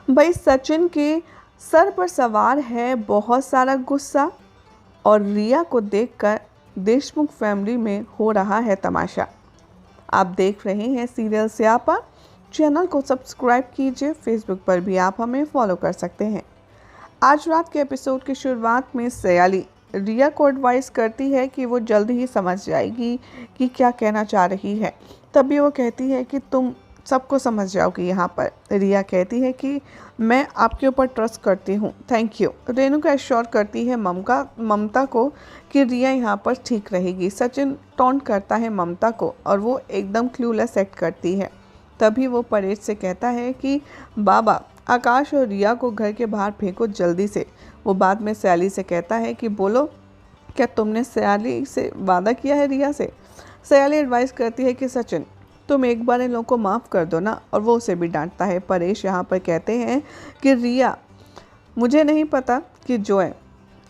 भाई सचिन के सर पर सवार है बहुत सारा गुस्सा और रिया को देखकर देशमुख फैमिली में हो रहा है तमाशा। आप देख रहे हैं सीरियल स्यापा। चैनल को सब्सक्राइब कीजिए, फेसबुक पर भी आप हमें फॉलो कर सकते हैं। आज रात के एपिसोड की शुरुआत में सयाली रिया को एडवाइस करती है कि वो जल्द ही समझ जाएगी कि क्या कहना चाह रही है। तभी वो कहती है कि तुम सबको समझ जाओगी यहाँ पर। रिया कहती है कि मैं आपके ऊपर ट्रस्ट करती हूँ, थैंक यू। रेणुका एश्योर करती है ममता को कि रिया यहाँ पर ठीक रहेगी। सचिन टॉन्ट करता है ममता को और वो एकदम क्लूलेस एक्ट करती है। तभी वो परेश से कहता है कि बाबा आकाश और रिया को घर के बाहर फेंको जल्दी से। वो बाद में सयाली से कहता है कि बोलो, क्या तुमने सयाली से वादा किया है रिया से? सयाली एडवाइस करती है कि सचिन तुम एक बार इन लोगों को माफ़ कर दो ना, और वो उसे भी डांटता है। परेश यहाँ पर कहते हैं कि रिया, मुझे नहीं पता कि जॉय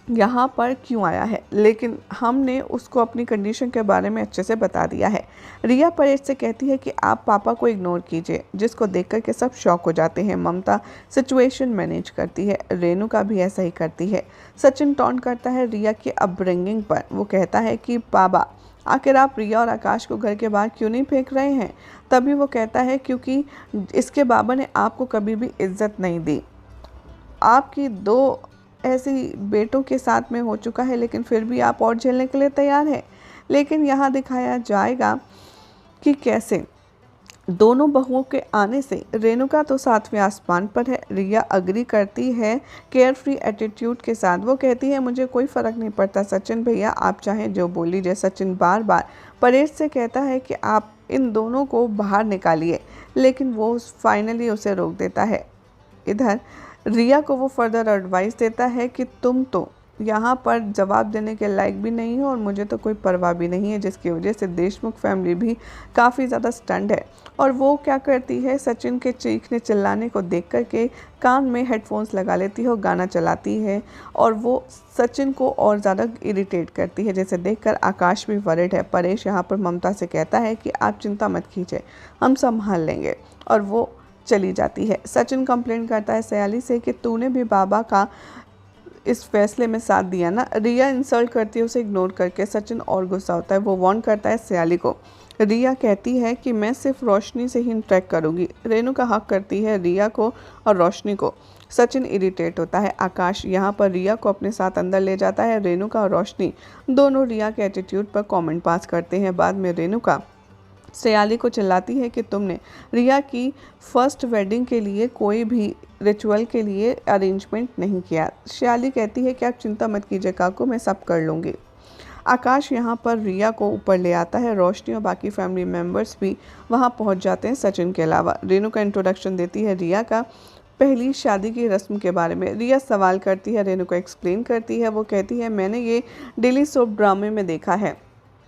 यहाँ पर क्यों आया है, लेकिन हमने उसको अपनी कंडीशन के बारे में अच्छे से बता दिया है। रिया परेश से कहती है कि आप पापा को इग्नोर कीजिए, जिसको देखकर के सब शॉक हो जाते हैं। ममता सिचुएशन मैनेज करती है, रेणुका भी ऐसा ही करती है। सचिन टॉन्ट करता है रिया की अपब्रिंगिंग पर। वो कहता है कि बाबा आखिर आप रिया और आकाश को घर के बाहर क्यों नहीं फेंक रहे हैं? तभी वो कहता है क्योंकि इसके बाबा ने आपको कभी भी इज्जत नहीं दी। आपकी 2 ऐसी बेटों के साथ में हो चुका है, लेकिन फिर भी आप और झेलने के लिए तैयार हैं। लेकिन यहाँ दिखाया जाएगा कि कैसे दोनों बहुओं के आने से रेणुका तो 7वें आसमान पर है। रिया अग्री करती है केयर फ्री एटीट्यूड के साथ। वो कहती है मुझे कोई फ़र्क नहीं पड़ता सचिन भैया, आप चाहें जो बोल लीजिए। सचिन बार बार परेश से कहता है कि आप इन दोनों को बाहर निकालिए, लेकिन वो फाइनली उसे रोक देता है। इधर रिया को वो फर्दर एडवाइस देता है कि तुम तो यहाँ पर जवाब देने के लायक भी नहीं हो और मुझे तो कोई परवाह भी नहीं है, जिसकी वजह से देशमुख फैमिली भी काफ़ी ज़्यादा स्टंड है। और वो क्या करती है, सचिन के चीखने चिल्लाने को देख कर के कान में हेडफोन्स लगा लेती है और गाना चलाती है, और वो सचिन को और ज़्यादा इरिटेट करती है, जैसे देखकर आकाश भी वरिड है। परेश यहाँ पर ममता से कहता है कि आप चिंता मत कीजिए, हम संभाल लेंगे, और वो चली जाती है। सचिन कंप्लेंट करता है सयाली से कि तूने भी बाबा का इस फैसले में साथ दिया ना। रिया इंसल्ट करती है उसे इग्नोर करके। सचिन और गुस्सा होता है, वो वार्न करता है सयाली को। रिया कहती है कि मैं सिर्फ रोशनी से ही इंटरेक्ट करूंगी। रेणुका हक करती है रिया को और रोशनी को। सचिन इरिटेट होता है। आकाश यहाँ पर रिया को अपने साथ अंदर ले जाता है। रेणुका और रोशनी दोनों रिया के एटीट्यूड पर कमेंट पास करते हैं। बाद में रेणुका सयाली को चिल्लाती है कि तुमने रिया की फर्स्ट वेडिंग के लिए कोई भी रिचुअल के लिए अरेंजमेंट नहीं किया। सयाली कहती है कि आप चिंता मत कीजिए काकू, मैं सब कर लूँगी। आकाश यहाँ पर रिया को ऊपर ले आता है। रोशनी और बाकी फैमिली मेम्बर्स भी वहाँ पहुँच जाते हैं सचिन के अलावा। रेणुका इंट्रोडक्शन देती है रिया का पहली शादी की रस्म के बारे में। रिया सवाल करती है, रेणुका एक्सप्लेन करती है। वो कहती है मैंने ये डेली सोप ड्रामे में देखा है।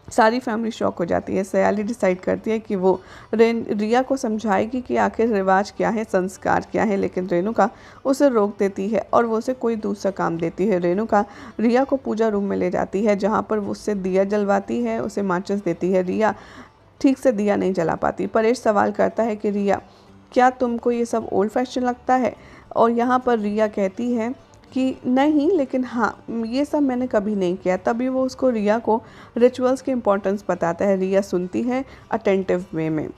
सारी फैमिली शॉक हो जाती है। सयाली डिसाइड करती है कि वो रिया को समझाएगी कि आखिर रिवाज क्या है, संस्कार क्या है, लेकिन रेणुका उसे रोक देती है और वो उसे कोई दूसरा काम देती है। रेणुका रिया को पूजा रूम में ले जाती है, जहाँ पर वो उससे दिया जलवाती है, उसे माचिस देती है। रिया ठीक से दिया नहीं जला पाती। परेश सवाल करता है कि रिया, क्या तुमको ये सब ओल्ड फैशन लगता है? और यहाँ पर रिया कहती है कि नहीं, लेकिन हाँ, ये सब मैंने कभी नहीं किया। तभी वो उसको रिया को रिचुअल्स के इम्पोर्टेंस बताता है। रिया सुनती है अटेंटिव वे में,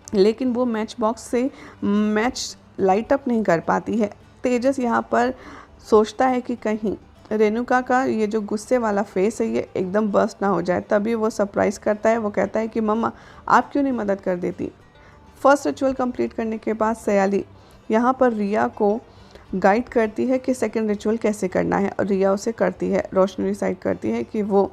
लेकिन वो मैच बॉक्स से मैच लाइट अप नहीं कर पाती है। तेजस यहाँ पर सोचता है कि कहीं रेणुका का ये जो गुस्से वाला फेस है ये एकदम बर्स्ट ना हो जाए। तभी वो सरप्राइज़ करता है। वो कहता है कि मम्मा आप क्यों नहीं मदद कर देती। फर्स्ट रिचुअल कंप्लीट करने के बाद सयाली यहाँ पर रिया को गाइड करती है कि सेकंड रिचुअल कैसे करना है, और रिया उसे करती है। रोशनी डिसाइड करती है कि वो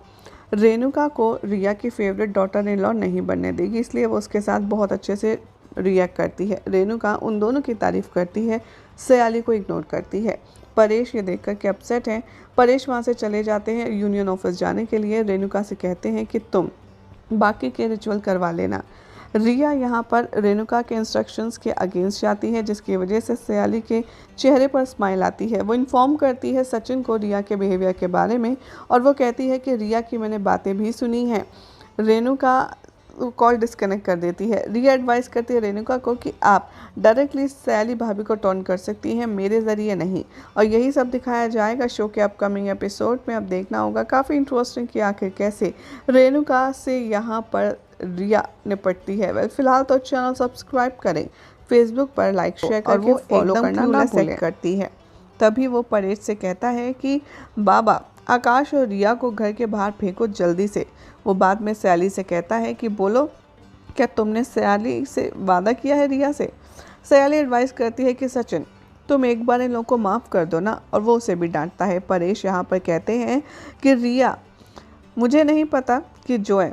रेणुका को रिया की फेवरेट डॉटर इन लॉ नहीं बनने देगी, इसलिए वो उसके साथ बहुत अच्छे से रिएक्ट करती है। रेणुका उन दोनों की तारीफ़ करती है, सयाली को इग्नोर करती है। परेश ये देखकर के अपसेट हैं। परेश वहाँ से चले जाते हैं यूनियन ऑफिस जाने के लिए। रेणुका से कहते हैं कि तुम बाकी के रिचुअल करवा लेना। रिया यहाँ पर रेणुका के इंस्ट्रक्शंस के अगेंस्ट जाती है, जिसकी वजह से सयाली के चेहरे पर स्माइल आती है। वो इन्फॉर्म करती है सचिन को रिया के बिहेवियर के बारे में और वो कहती है कि रिया की मैंने बातें भी सुनी हैं। रेणुका कॉल डिस्कनेक्ट कर देती है। रिया एडवाइस करती है रेणुका को कि आप डायरेक्टली सयाली भाभी को टॉन कर सकती हैं, मेरे ज़रिए नहीं। और यही सब दिखाया जाएगा शो के अपकमिंग एपिसोड में। अब देखना होगा, काफ़ी इंटरेस्टिंग कि आखिर कैसे रेणुका से यहाँ पर रिया निपटती है। वेल, फिलहाल तो चैनल सब्सक्राइब करें, फेसबुक पर लाइक शेयर करके वो फॉलो करना ना भूलें। करती है तभी वो परेश से कहता है कि बाबा आकाश और रिया को घर के बाहर फेंको जल्दी से। वो बाद में सयाली से कहता है कि बोलो, क्या तुमने सयाली से वादा किया है रिया से? सयाली एडवाइस करती है कि सचिन तुम एक बार इन लोगों को माफ़ कर दो ना, और वो उसे भी डांटता है। परेश यहाँ पर कहते हैं कि रिया, मुझे नहीं पता कि जॉय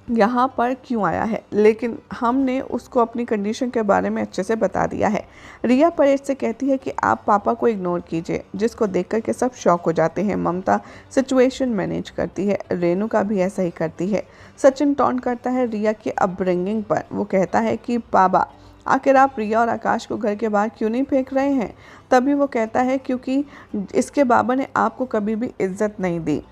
यहाँ पर क्यों आया है, लेकिन हमने उसको अपनी कंडीशन के बारे में अच्छे से बता दिया है। रिया परेश से कहती है कि आप पापा को इग्नोर कीजिए, जिसको देखकर के सब शॉक हो जाते हैं। ममता सिचुएशन मैनेज करती है, रेणुका भी ऐसा ही करती है। सचिन टॉन्ट करता है रिया की अपब्रिंगिंग पर। वो कहता है कि बाबा आखिर आप रिया और आकाश को घर के बाहर क्यों नहीं फेंक रहे हैं? तभी वो कहता है क्योंकि इसके बाबा ने आपको कभी भी इज्जत नहीं दी।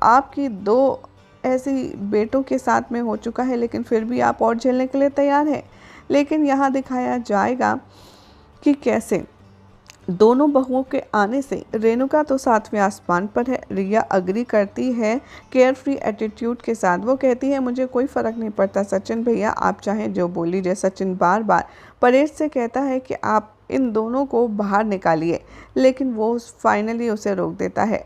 आपकी 2 ऐसे बेटों के साथ में हो चुका है, लेकिन फिर भी आप और झेलने के लिए तैयार हैं। लेकिन यहाँ दिखाया जाएगा कि कैसे दोनों बहुओं के आने से रेणुका तो 7वें आसमान पर है। रिया अग्री करती है केयर फ्री एटीट्यूड के साथ। वो कहती है मुझे कोई फ़र्क नहीं पड़ता सचिन भैया, आप चाहें जो बोल लीजिए। सचिन बार बार परेश से कहता है कि आप इन दोनों को बाहर निकालिए, लेकिन वो फाइनली उसे रोक देता है।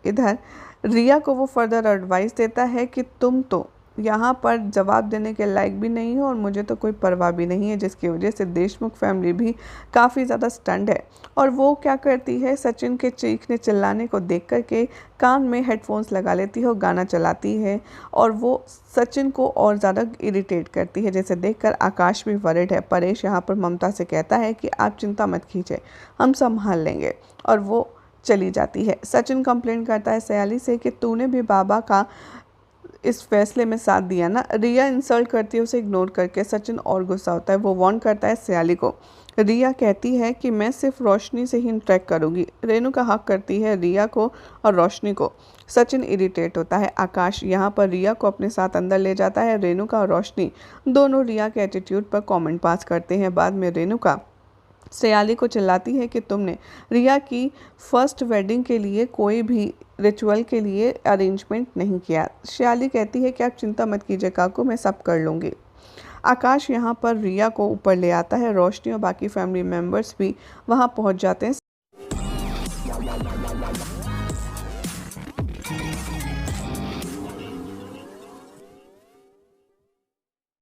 इधर रिया को वो फर्दर एडवाइस देता है कि तुम तो यहाँ पर जवाब देने के लायक भी नहीं हो और मुझे तो कोई परवाह भी नहीं है, जिसकी वजह से देशमुख फैमिली भी काफ़ी ज़्यादा स्टन्ड है। और वो क्या करती है, सचिन के चीखने चिल्लाने को देख कर के कान में हेडफोन्स लगा लेती है और गाना चलाती है, और वो सचिन को और ज़्यादा इरिटेट करती है, जैसे देखकर आकाश भी वरिड है। परेश यहाँ पर ममता से कहता है कि आप चिंता मत कीजिए, हम संभाल लेंगे, और वो चली जाती है। सचिन कंप्लेंट करता है सयाली से कि तूने भी बाबा का इस फैसले में साथ दिया ना। रिया इंसल्ट करती है उसे इग्नोर करके। सचिन और गुस्सा होता है, वो वार्न करता है सयाली को। रिया कहती है कि मैं सिर्फ रोशनी से ही इंटरेक्ट करूंगी। रेणुका हक करती है रिया को और रोशनी को। सचिन इरिटेट होता है। आकाश यहाँ पर रिया को अपने साथ अंदर ले जाता है। रेणुका और रोशनी दोनों रिया के एटीट्यूड पर कमेंट पास करते हैं। बाद में रेणुका सयाली को चिल्लाती है कि तुमने रिया की फर्स्ट वेडिंग के लिए कोई भी रिचुअल के लिए अरेंजमेंट नहीं किया। सयाली कहती है कि आप चिंता मत कीजिए काकू, मैं सब कर लूँगी। आकाश यहाँ पर रिया को ऊपर ले आता है। रोशनी और बाकी फैमिली मेम्बर्स भी वहाँ पहुँच जाते हैं।